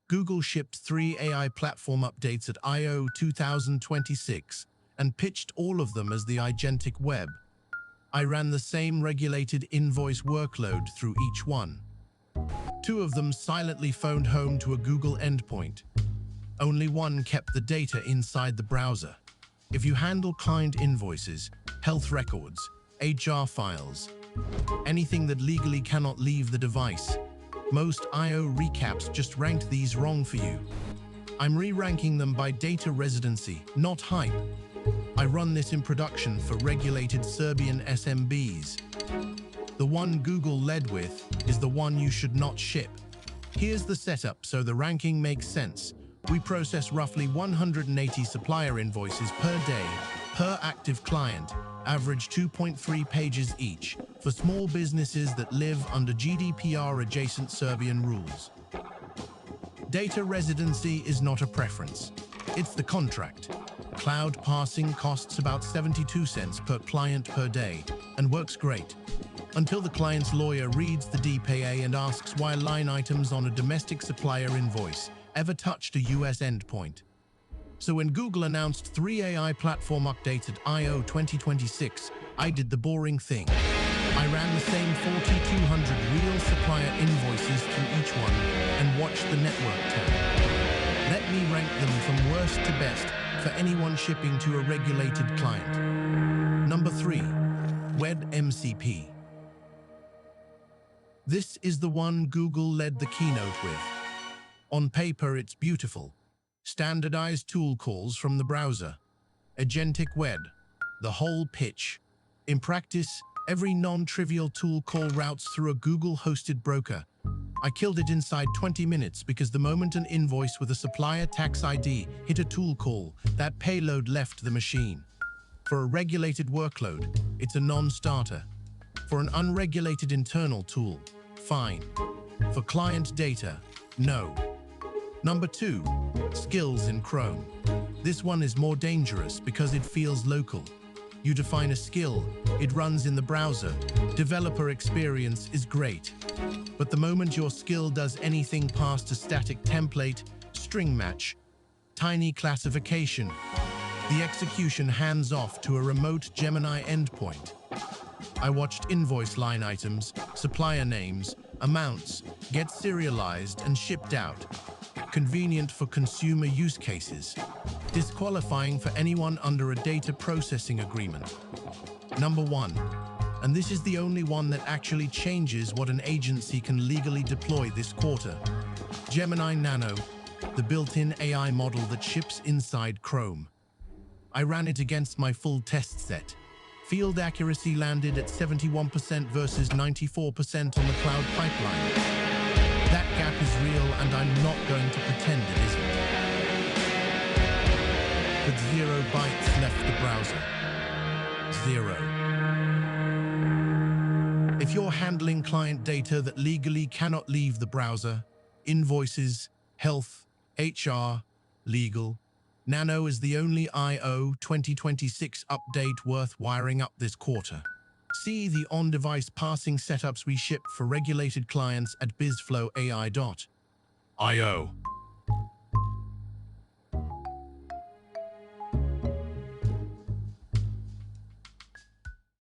Google shipped 3 AI platform updates at I/O 2026 and pitched all of them as the agentic web. I ran the same regulated invoice workload through each one. 2 of them silently phoned home to a Google endpoint. Only one kept the data inside the browser. If you handle client invoices, health records, HR files, anything that legally cannot leave the device, most I/O recaps just ranked these wrong for you. I'm re-ranking them by data residency, not hype. I run this in production for regulated Serbian SMBs. The one Google led with is the one you should not ship. Here's the setup so the ranking makes sense. We process roughly 180 supplier invoices per day, per active client, average 2.3 pages each, for small businesses that live under GDPR adjacent Serbian rules. Data residency is not a preference. It's the contract. Cloud parsing costs about 72 cents per client per day and works great, until the client's lawyer reads the DPA and asks why line items on a domestic supplier invoice ever touched a US endpoint. So when Google announced 3 AI platform updates at I/O 2026, I did the boring thing. I ran the same 4,200 real supplier invoices through each one and watched the network tab. Let me rank them from worst to best for anyone shipping to a regulated client. Number 3. WebMCP. This is the one Google led the keynote with. On paper, it's beautiful. Standardized tool calls from the browser. Agentic web. The whole pitch. In practice, every non-trivial tool call routes through a Google-hosted broker. I killed it inside 20 minutes because the moment an invoice with a supplier tax ID hit a tool call, that payload left the machine. For a regulated workload, it's a non-starter. For an unregulated internal tool, fine. For client data, no. Number 2, skills in Chrome. This one is more dangerous because it feels local. You define a skill, it runs in the browser. Developer experience is great. But the moment your skill does anything past a static template, string match, tiny classification, the execution hands off to a remote Gemini endpoint. I watched invoice line items, supplier names, amounts get serialized and shipped out. Convenient for consumer use cases. Disqualifying for anyone under a data processing agreement. Number 1, and this is the only one that actually changes what an agency can legally deploy this quarter. Gemini Nano, the built-in AI model that ships inside Chrome. I ran it against my full test set. Field accuracy landed at 71% versus 94% on the cloud pipeline. That gap is real and I'm not going to pretend it isn't. But 0 bytes left the browser. 0. If you're handling client data that legally cannot leave the browser, invoices, health, HR, legal, Nano is the only I/O 2026 update worth wiring up this quarter. See the on-device parsing setups we ship for regulated clients at BizflowAI.io.